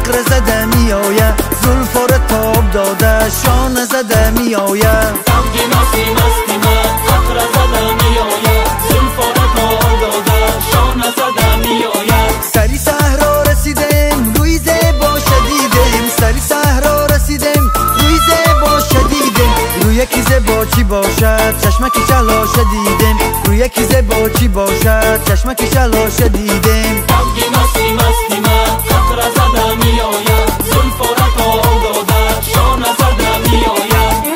فقر زده می آید، زلفا را تاب داده شانه زده می آید. غمگیناسی مستی من فقر زده می آید، زلفا را تاب داده شانه زده می آید. سری صحرا رسیدیم روی زیبا شدیدیم، سری صحرا رسیدیم روی زیبا شدیدیم. روی یکی زیبا چی باشد چشمکی چلا شدیدیم، روی یکی زیبا چی باشد چشمکی چلا شدیدیم. غمگیناسی مستی من فقر زده می آید، زلفا را تاب داده شانه زده می آید.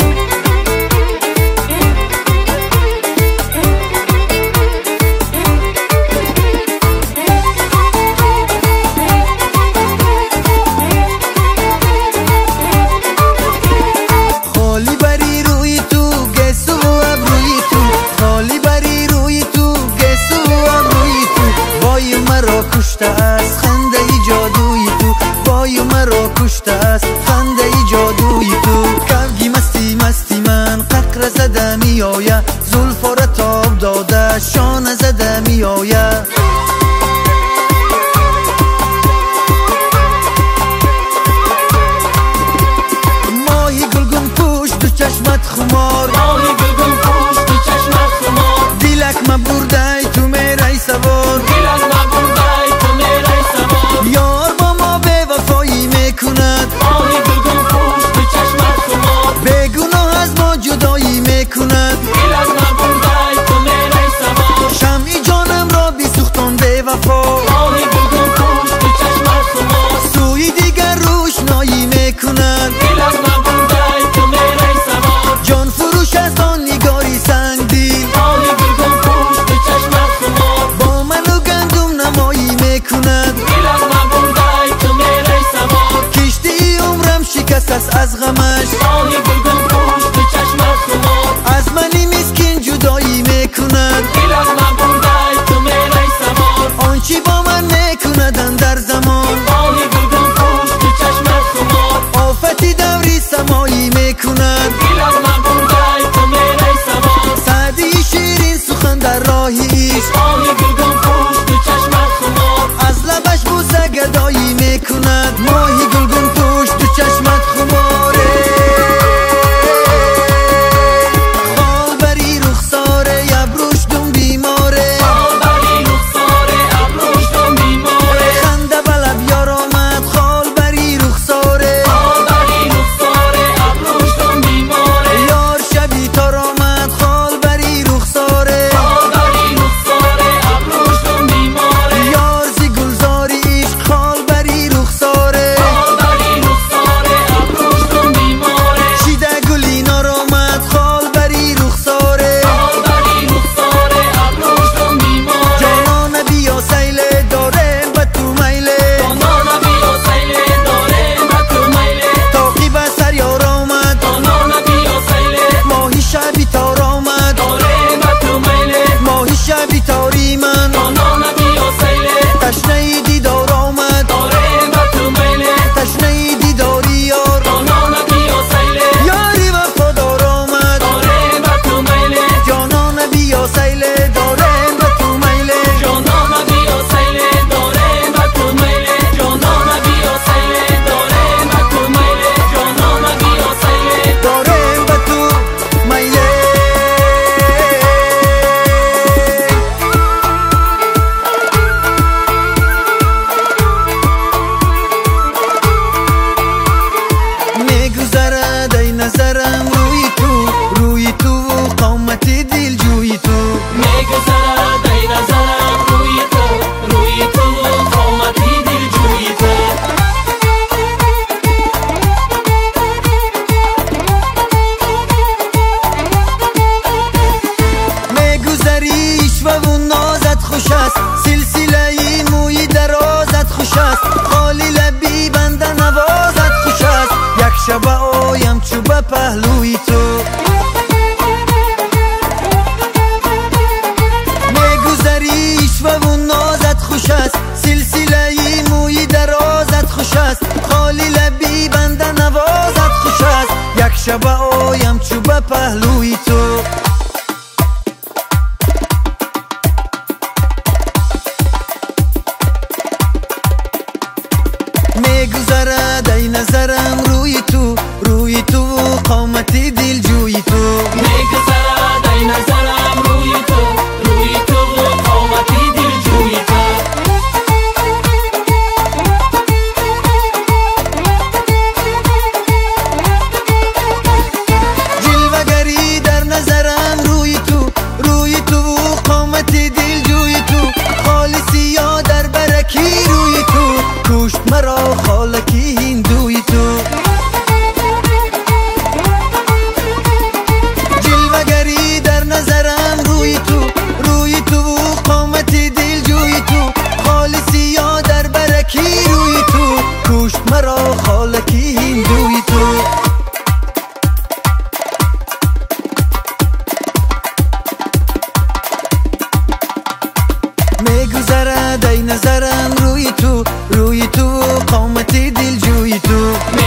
کشته است خنده ای جادوی تو، وای مرا کشته است خنده ای جادوی تو. کفگی مستی مستی من ققر زده می آید، زلفا را تاب داده شانه زده می آید. ماهی گلگون پوش تو چشمت خمار، ماهی گلگون پوش تو چشمت خمار. دیلک مبورده تو میری سوار، دیلک مبورده تو میری سوار. یار با ما به وفایی میکند، ماهی گلگون پوش تو چشمت خمار. بگناه از ما جدایی میکند. دیلک مبورده تو میری سوار. شمعی جانم را بی سوختان به وفا، ماهی گلگون پوش تو چشمت خمار. سوی دیگر روشنایی میکند. دیلک مبورده تو میری سوار. جان فروش است آن نگاری سنگ دیل، ماهی گلگون پوش تو چشمت خمار. با من و گندم نمایی میکند. دیلک مبورده تو میری سوار. کشتی عمرم شکست است از غمش، ماهی گلگون پوش تو چشمت خمار. از منی مسکین جدایی میکند. دیلک مبورده تو میری سوار. آنچی با من میکندن در زمان، ماهی گلگون پوش تو چشمت خمار. آفتی دوری سمایی میکند. دیلک مبورده تو میری سوار. سعدی شیرین سخن در راهی عشق، ماهی گلگون پوش تو چشمت خمار. از لبش بوسه گدایی میکند. ماهی گلگون پوش تو چشمت خماره، خال بری رخساره ابروش دون بیماره، خال بری رخساره ابروش دون بیماره. خنده بلب یار آمد خال بری رخساره، خال بری رخساره ابروش دون بیماره. یار شبی تار آمد خال بری رخساره، خال بری رخساره ابروش دون بیماره. یار زی گلزاری عشق خال بری رخساره، خال بری رخساره ابروش دون بیماره. چیده گلی نار آمد خال بری رخساره، خال بری رخساره ابروش دون بیماره. جانان بیا سیله دارم به تو میله، جانان بیا سیله دارم به تو میله. تاقی به سر یار آمد، جانان بیا سیله ماهی شبی تار آمد، دارم به تو میله. ماهی شبی تاری من، جانان بیا سیله تشنه دیدار آمد، دارم به تو میله. تشنه دیداری یار، جانان بیا سیله یاری وفادار آمد، دارم به تو میله. جانان بیا سیله دارم به تو میله. جانان بیا سیله دارم به تو میله. جانان بیا سیله دارم به تو میله. جانان بیا سیله دارم به تو میله. میگذرد ای نظرم روی تو و قامت دل جوی تو، میگذرد ای نظرم روی تو و قامتی دلجوی تو. میگذریش و اون نازت خوش است، سلسله موی درازت خوش است، خالی لبی بنده نوازت خوش است، یک شب آیم چوب پهلوی تو. میگذریش و اون نازت خوش است، سلسله موی درازت خوش است، خالی لبی بنده نوازت خوش است، یک شب آیم چوب پهلوی تو. میگذرد جادوی تو